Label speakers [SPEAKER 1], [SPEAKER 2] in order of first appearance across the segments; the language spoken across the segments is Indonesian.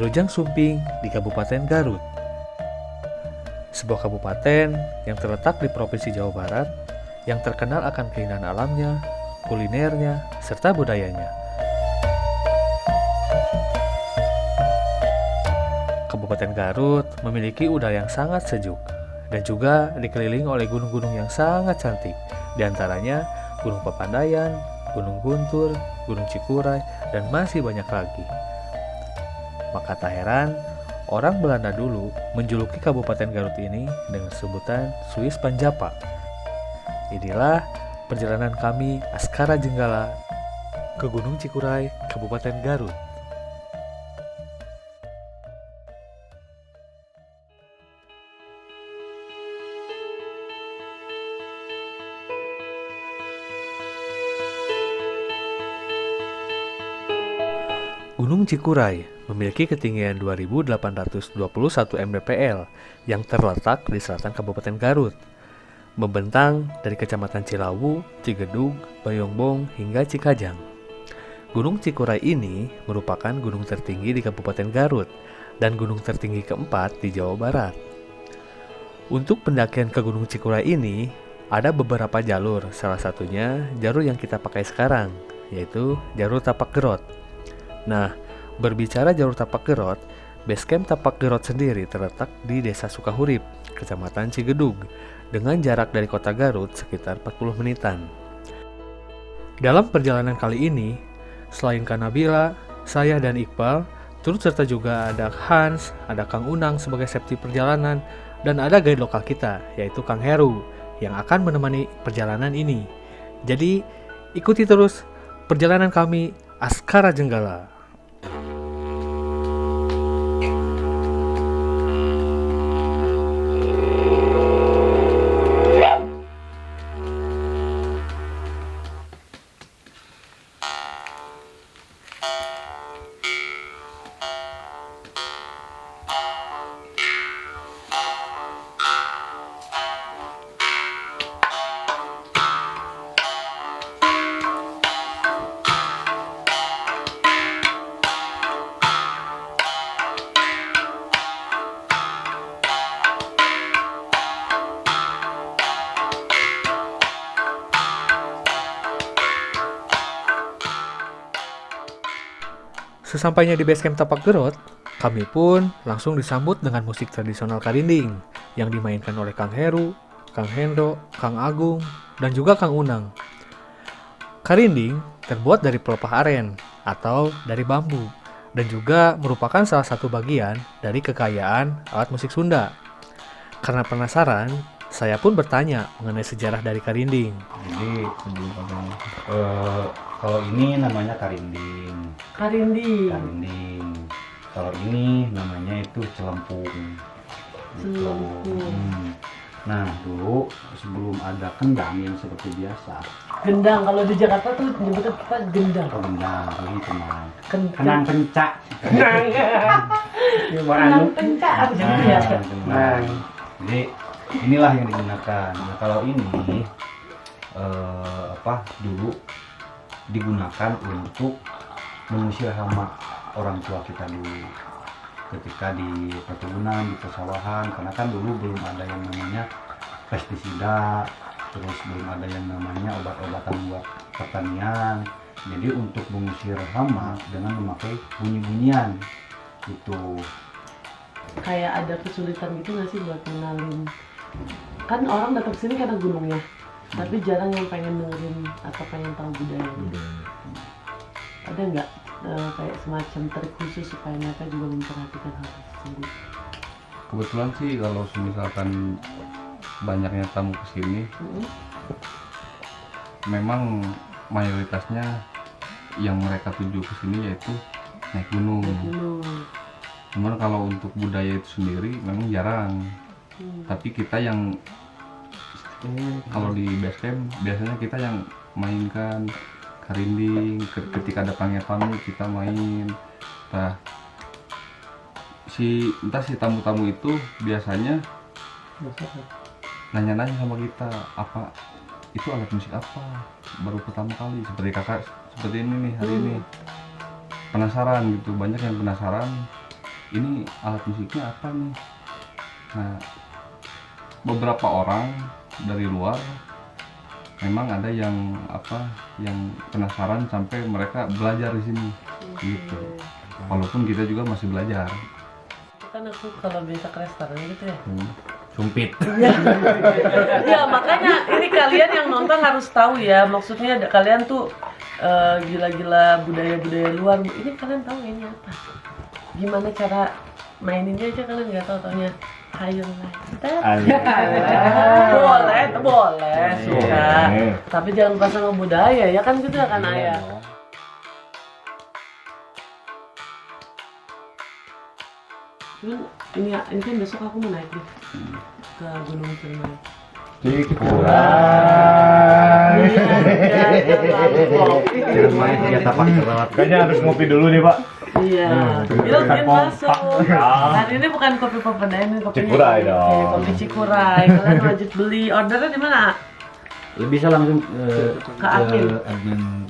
[SPEAKER 1] Rujang Sumping di Kabupaten Garut. Sebuah kabupaten yang terletak di Provinsi Jawa Barat yang terkenal akan keindahan alamnya, kulinernya, serta budayanya. Kabupaten Garut memiliki udara yang sangat sejuk dan juga dikelilingi oleh gunung-gunung yang sangat cantik, di antaranya Gunung Papandayan, Gunung Guntur, Gunung Cikuray, dan masih banyak lagi. Maka tak heran, orang Belanda dulu menjuluki Kabupaten Garut ini dengan sebutan Swiss Panjapa. Inilah perjalanan kami Askara Jenggala ke Gunung Cikuray, Kabupaten Garut. Gunung Cikuray memiliki ketinggian 2.821 mdpl yang terletak di selatan Kabupaten Garut, membentang dari Kecamatan Cilawu, Cigedug, Bayongbong, hingga Cikajang. Gunung Cikuray ini merupakan gunung tertinggi di Kabupaten Garut dan gunung tertinggi keempat di Jawa Barat. Untuk pendakian ke Gunung Cikuray ini, ada beberapa jalur, salah satunya jalur yang kita pakai sekarang, yaitu jalur Tapak Gerot. Nah, berbicara jalur Tapak Gerot, basecamp Tapak Gerot sendiri terletak di Desa Sukahurip, Kecamatan Cigedug, dengan jarak dari kota Garut sekitar 40 menitan. Dalam perjalanan kali ini, selain Kak Nabila, saya dan Iqbal, turut serta juga ada Hans, ada Kang Unang sebagai safety perjalanan, dan ada guide lokal kita, yaitu Kang Heru, yang akan menemani perjalanan ini. Jadi, ikuti terus perjalanan kami Askara Jenggala. Sesampainya di basecamp Tapak Gerot, kami pun langsung disambut dengan musik tradisional Karinding yang dimainkan oleh Kang Heru, Kang Hendro, Kang Agung, dan juga Kang Unang. Karinding terbuat dari pelepah aren atau dari bambu dan juga merupakan salah satu bagian dari kekayaan alat musik Sunda. Karena penasaran, saya pun bertanya mengenai sejarah dari Karinding.
[SPEAKER 2] Jadi kalau ini namanya karinding. Karinding. Kalau ini namanya itu celempung. Nah, dulu sebelum ada kendang yang seperti biasa.
[SPEAKER 3] Gendang, kalau di Jakarta tuh nyebutnya kita gendang.
[SPEAKER 2] Oh, kendang, ini tenang.
[SPEAKER 3] Kenang
[SPEAKER 2] Kencak.
[SPEAKER 3] Kenang kencak apa gitu ya?
[SPEAKER 2] Kendang. Jadi inilah yang digunakan. Nah, kalau ini dulu digunakan untuk mengusir hama orang tua kita dulu ketika di perkebunan, di persawahan, karena kan dulu belum ada yang namanya pestisida, terus belum ada yang namanya obat-obatan buat pertanian. Jadi untuk mengusir hama dengan memakai bunyi-bunyian gitu.
[SPEAKER 3] Kayak ada kesulitan gitu nggak sih buat kenalin? Kan orang datang ke sini karena gunungnya, tapi jarang yang pengen dengerin atau pengen tahu budayanya. Ada nggak kayak semacam trik khusus supaya mereka juga memperhatikan hal tersebut?
[SPEAKER 4] Kebetulan sih kalau misalkan banyaknya tamu kesini, memang mayoritasnya yang mereka tuju kesini yaitu naik gunung. Cuman kalau untuk budaya itu sendiri memang jarang. Tapi kita yang kalau di basecamp biasanya kita yang mainkan karinding, ketika ada panggil tamu kita main. Nah, si tamu-tamu itu biasanya nanya-nanya sama kita, apa itu alat musik apa, baru pertama kali seperti kakak seperti ini nih hari ini, penasaran gitu, banyak yang penasaran. ini alat musiknya apa nih. Nah, beberapa orang dari luar memang ada yang penasaran sampai mereka belajar di sini gitu. Walaupun kita juga masih belajar.
[SPEAKER 3] Kan aku kalau biasa ke restoran gitu ya.
[SPEAKER 2] Sumpit.
[SPEAKER 3] Ya makanya ini kalian yang nonton harus tahu ya, maksudnya kalian tuh gila-gila budaya-budaya luar. Ini kalian tahu ini apa? Gimana cara maininnya aja kalian nggak tahu, taunya highlight. Boleh suka. Tapi jangan lupa sama budaya ya kan gitu kan ayah. Ini kan besok aku mau naik nih ke Gunung Ciremai.
[SPEAKER 2] Ciremai ternyata Pak terawat. Kayaknya harus ngopi dulu nih Pak.
[SPEAKER 3] Iya, yuk masuk. Hari ini bukan kopi Papeda, ini kopinya
[SPEAKER 2] Cikuray dong.
[SPEAKER 3] kopi Cikuray. Kalian wajib beli. Ordernya di mana?
[SPEAKER 2] Bisa langsung
[SPEAKER 3] Ke admin.
[SPEAKER 2] admin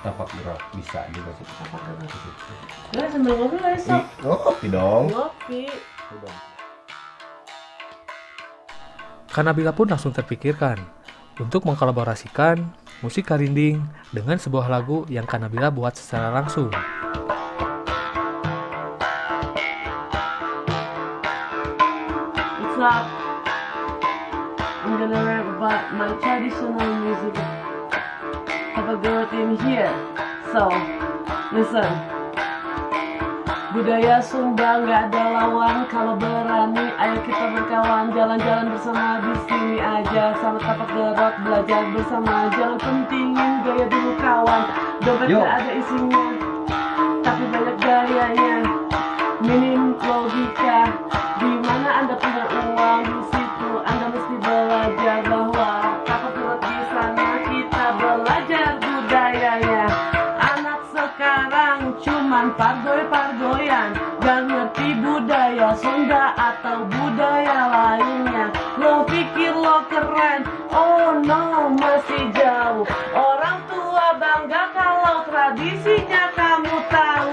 [SPEAKER 2] tapak gerak bisa juga sih.
[SPEAKER 3] Ya sambil ngobrol lah esok.
[SPEAKER 2] Ngopi dong.
[SPEAKER 3] Ngopi.
[SPEAKER 1] Kak Nabila pun langsung terpikirkan untuk mengkolaborasikan musik Karinding dengan sebuah lagu yang Kak Nabila buat secara langsung.
[SPEAKER 3] What's up? I'm gonna rap about my traditional music. Have a girl in here. So, listen. Budaya Sunda nggak ada lawan, kalau berani ayo kita berkawan, jalan-jalan bersama di sini aja, sama tapak gerot belajar bersama, jangan pentingin gaya dulu kawan, dompet nggak ada isinya, tapi banyak gayanya, minim logika, di mana anda punya uang di situ anda mesti belajar bahwa tapak gerot di sana kita belajar budayanya. Sekarang cuman pargoy-pargoyan, gak ngerti budaya Sunda atau budaya lainnya. Lo pikir lo keren, oh no masih jauh. Orang tua bangga kalau tradisinya kamu tahu.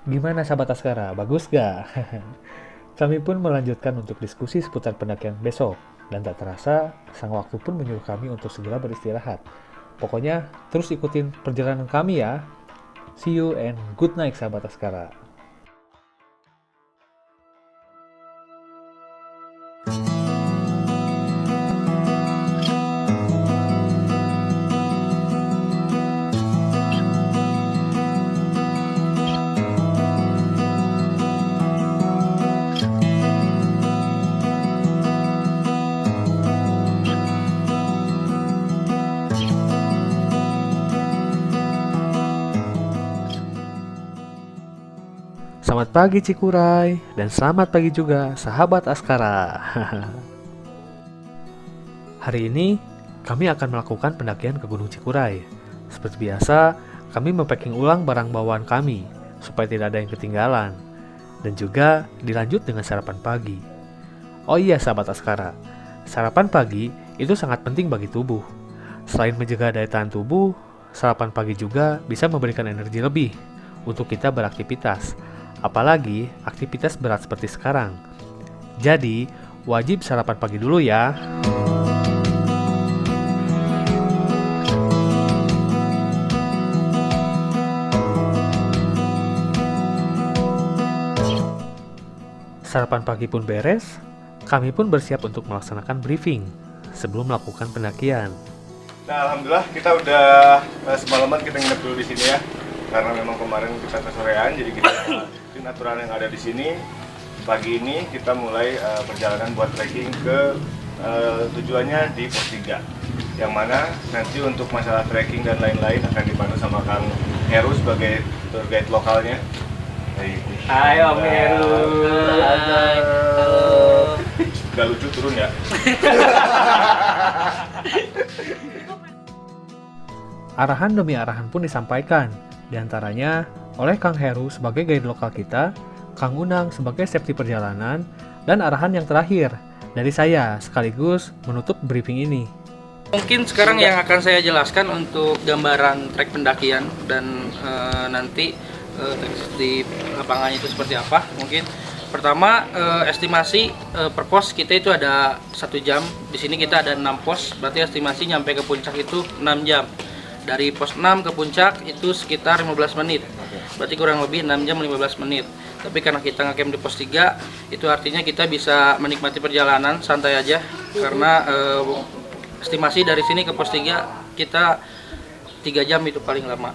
[SPEAKER 1] Gimana sahabat Askara, bagus gak? Kami pun melanjutkan untuk diskusi seputar pendakian besok. Dan tak terasa, sang waktu pun menyuruh kami untuk segera beristirahat. Pokoknya, terus ikutin perjalanan kami ya. See you and good night sahabat Askara. Selamat pagi Cikuray, dan selamat pagi juga sahabat Askara. Hari ini kami akan melakukan pendakian ke Gunung Cikuray. Seperti biasa, kami mempacking ulang barang bawaan kami supaya tidak ada yang ketinggalan. Dan juga dilanjut dengan sarapan pagi. Oh iya sahabat Askara, sarapan pagi itu sangat penting bagi tubuh. Selain menjaga daya tahan tubuh, sarapan pagi juga bisa memberikan energi lebih untuk kita beraktivitas. Apalagi aktivitas berat seperti sekarang. Jadi, wajib sarapan pagi dulu ya. Sarapan pagi pun beres, kami pun bersiap untuk melaksanakan briefing sebelum melakukan pendakian.
[SPEAKER 5] Nah, alhamdulillah kita udah semalaman kita nginep dulu di sini ya. Karena memang kemarin kita kesorean, jadi kita ikutin aturan yang ada di sini. Pagi ini kita mulai perjalanan buat trekking ke tujuannya di pos 3. Yang mana nanti untuk masalah trekking dan lain-lain akan dipandu sama Kang Heru sebagai tour guide lokalnya.
[SPEAKER 6] Hai Om Heru.
[SPEAKER 5] Hai. Halo. Gak lucu turun ya.
[SPEAKER 1] Arahan demi arahan pun disampaikan, diantaranya oleh Kang Heru sebagai guide lokal kita, Kang Unang sebagai safety perjalanan, dan arahan yang terakhir dari saya sekaligus menutup briefing ini.
[SPEAKER 7] Mungkin sekarang yang akan saya jelaskan untuk gambaran trek pendakian dan nanti di lapangannya itu seperti apa. Mungkin pertama estimasi per pos kita itu ada 1 jam. Di sini kita ada 6 pos, berarti estimasi nyampe ke puncak itu 6 jam. Dari pos 6 ke puncak itu sekitar 15 menit. Berarti kurang lebih 6 jam 15 menit. Tapi karena kita ngecamp di pos 3, itu artinya kita bisa menikmati perjalanan santai aja karena estimasi dari sini ke pos 3 kita 3 jam itu paling lama.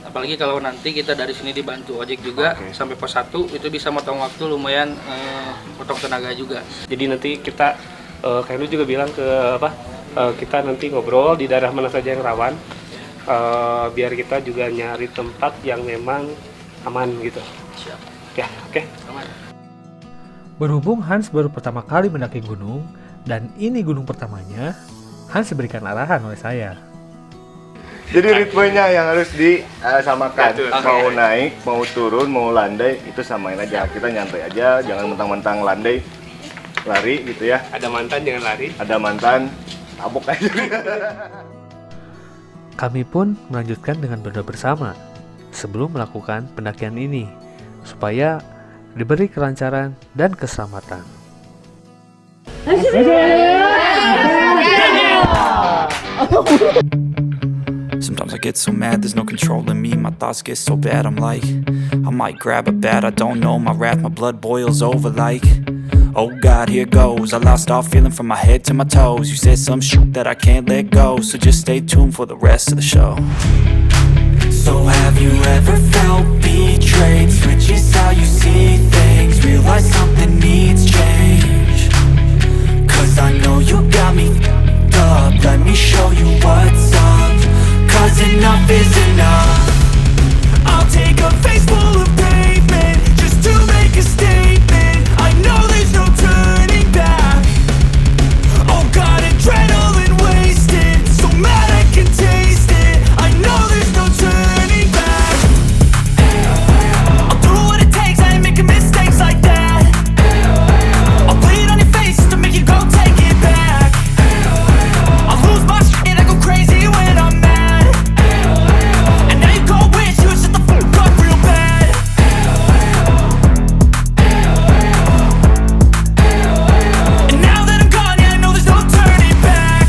[SPEAKER 7] Apalagi kalau nanti kita dari sini dibantu ojek juga sampai pos 1 itu bisa motong waktu lumayan, potong tenaga juga.
[SPEAKER 6] Jadi nanti kita kayak lu juga bilang ke kita nanti ngobrol di daerah mana saja yang rawan, biar kita juga nyari tempat yang memang aman gitu.
[SPEAKER 7] Siap.
[SPEAKER 6] Ya, oke.
[SPEAKER 7] Aman.
[SPEAKER 1] Berhubung Hans baru pertama kali mendaki gunung, dan ini gunung pertamanya, Hans diberikan arahan oleh saya.
[SPEAKER 5] Jadi ritmenya yang harus disamakan. Mau naik, mau turun, mau landai, itu samain aja. Kita nyantai aja, jangan mentang-mentang landai lari gitu ya.
[SPEAKER 6] Ada mantan jangan lari.
[SPEAKER 5] Ada mantan, tabok aja.
[SPEAKER 1] Kami pun melanjutkan dengan berdoa bersama sebelum melakukan pendakian ini, supaya diberi kelancaran dan keselamatan.
[SPEAKER 8] Sometimes I get so mad, there's no controlling me. My thoughts get so bad, I'm like, I might grab a bat, I don't know. My wrath, my blood boils over like, oh God, here goes. I lost all feeling from my head to my toes. You said some shit that I can't let go, so just stay tuned for the rest of the show. So have you ever felt betrayed? Switches how you see things, realize something needs change. Cause I know you got me f***ed up. Let me show you what's up. Cause enough is enough. I'll take a face full of pavement just to make a statement. I know there's no turning back. Oh God, adrenaline wasted, so mad I can taste it. I know there's no turning back. I'll do what it takes, I ain't making mistakes like that. I'll bleed on your face to make you go take it back. I'll lose my shit, I go crazy when I'm mad. And now you go wish you would shut the fuck up real bad. And now that I'm gone, yeah, I know there's no turning back.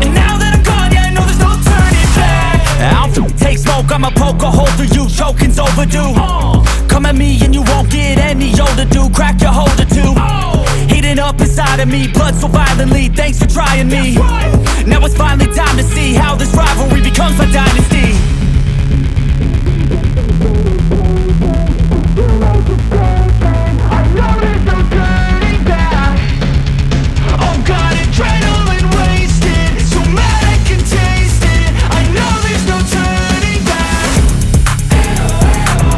[SPEAKER 8] And now that I'm gone, yeah, I know there's no turning back. I'll take smoke, I'ma poke a hole through you, choking's overdue. Come at me and you won't get any older, dude. Crack your holder too. Heating up inside of me, blood so violently. Thanks for trying me. Now it's finally time to see how this rivalry becomes my dynasty. I know there's no turning back. Oh God, adrenaline wasted, so mad I can taste it. I know there's no turning back.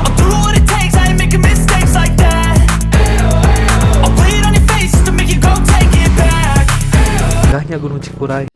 [SPEAKER 8] I'll do what it takes, I ain't making mistakes like that. I'll bleed on your face to make you go take it back.
[SPEAKER 1] Indahnya Gunung Cikuray.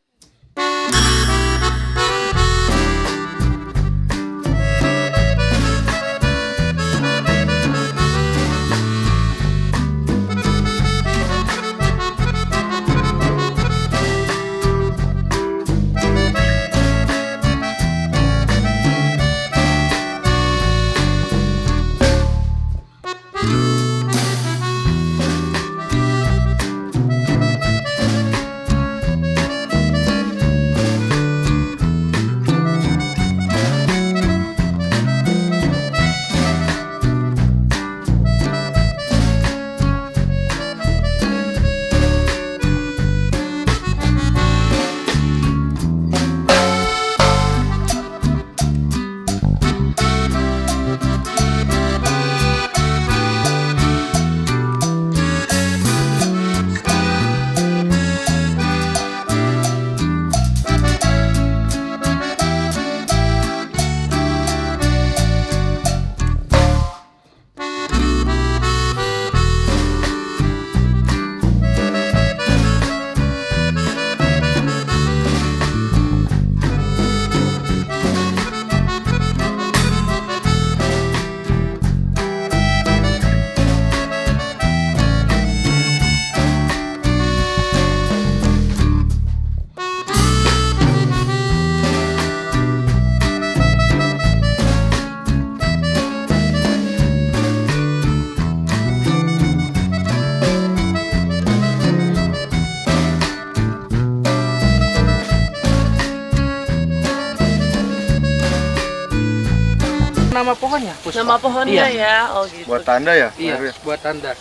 [SPEAKER 7] nama pohonnya, Puspa.
[SPEAKER 3] Nama pohonnya
[SPEAKER 7] Iya.
[SPEAKER 3] ya, oh gitu.
[SPEAKER 5] Buat tanda ya?
[SPEAKER 7] Iya,
[SPEAKER 5] Baru ya?
[SPEAKER 7] buat tanda.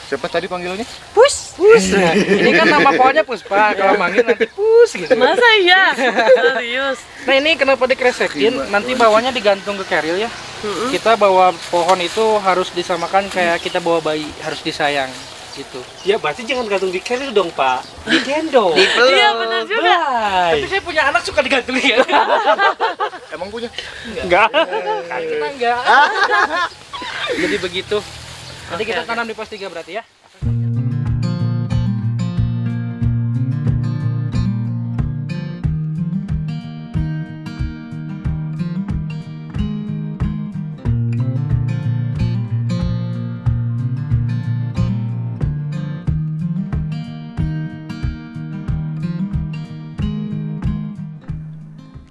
[SPEAKER 5] Siapa tadi panggilannya?
[SPEAKER 7] Pus. Nah, ini kan nama pohonnya Puspa. Kalau manggil nanti Pus gitu.
[SPEAKER 3] Masa iya? Serius?
[SPEAKER 7] Nah ini kenapa dikresekin? Nanti bawahnya digantung ke keril ya. Kita bawa pohon itu harus disamakan kayak kita bawa bayi, harus disayang gitu.
[SPEAKER 6] Ya berarti jangan gantung di keril dong Pak, di gendong.
[SPEAKER 3] Iya benar juga.
[SPEAKER 7] Tapi saya punya anak suka digantungin.
[SPEAKER 5] Emang punya?
[SPEAKER 6] Enggak.
[SPEAKER 7] Kita enggak. Jadi begitu. Nanti kita tanam di pos 3 berarti ya.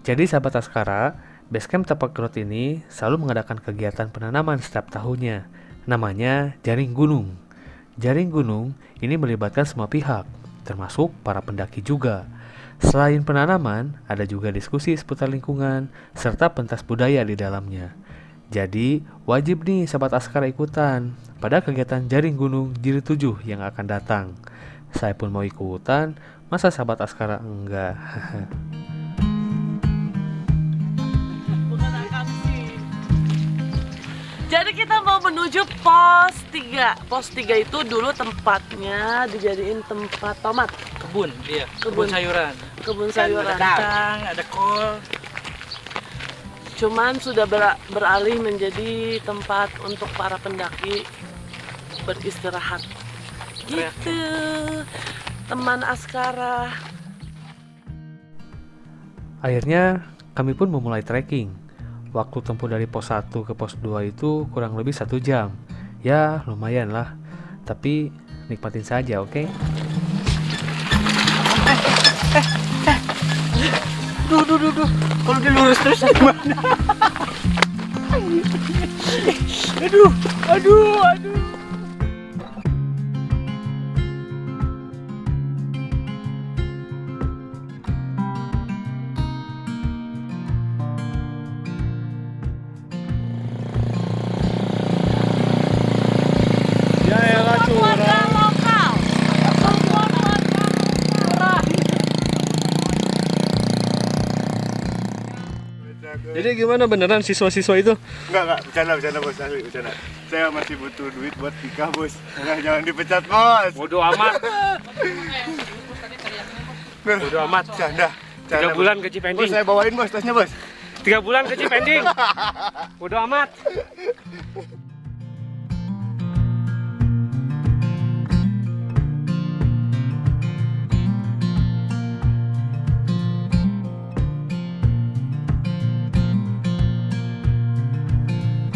[SPEAKER 1] Jadi sahabat Askara, Basecamp Tapak Growth ini selalu mengadakan kegiatan penanaman setiap tahunnya. Namanya Jaring Gunung. Jaring Gunung ini melibatkan semua pihak, termasuk para pendaki juga. Selain penanaman, ada juga diskusi seputar lingkungan, serta pentas budaya di dalamnya. Jadi, wajib nih sahabat Askara ikutan pada kegiatan Jaring Gunung Jilid 7 yang akan datang. Saya pun mau ikutan, masa sahabat Askara enggak?
[SPEAKER 3] Jadi kita mau menuju pos 3. Pos 3 itu dulu tempatnya dijadiin tempat tomat,
[SPEAKER 7] Kebun, iya.
[SPEAKER 3] Kebun.
[SPEAKER 7] Kebun sayuran.
[SPEAKER 3] kebun sayuran.
[SPEAKER 7] Ada kacang, ada kol.
[SPEAKER 3] Cuman sudah beralih menjadi tempat untuk para pendaki beristirahat. Gitu, teman Askara.
[SPEAKER 1] Akhirnya kami pun memulai trekking. Waktu tempuh dari pos 1 ke pos 2 itu kurang lebih 1 jam. Ya lumayan lah, tapi nikmatin saja, oke?
[SPEAKER 7] Duh. Kalau dia lurus terus gimana? Aduh.
[SPEAKER 5] Ya elah curang.
[SPEAKER 3] Lokal.
[SPEAKER 6] Jadi gimana beneran siswa-siswa itu?
[SPEAKER 5] Enggak, bercanda bos, asli bercanda. Saya masih butuh duit buat nikah bos. Nah, jangan dipecat bos.
[SPEAKER 6] Bodoh amat. Bodoh amat.
[SPEAKER 5] Canda.
[SPEAKER 6] 3 bulan gaji
[SPEAKER 5] Bos,
[SPEAKER 6] pending.
[SPEAKER 5] saya bawain bos tasnya bos.
[SPEAKER 6] 3 bulan gaji pending. Bodoh amat.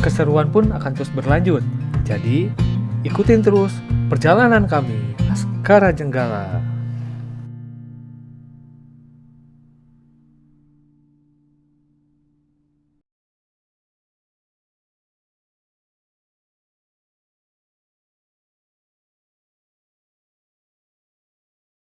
[SPEAKER 1] Keseruan pun akan terus berlanjut. Jadi, ikutin terus perjalanan kami, Askara Jenggala.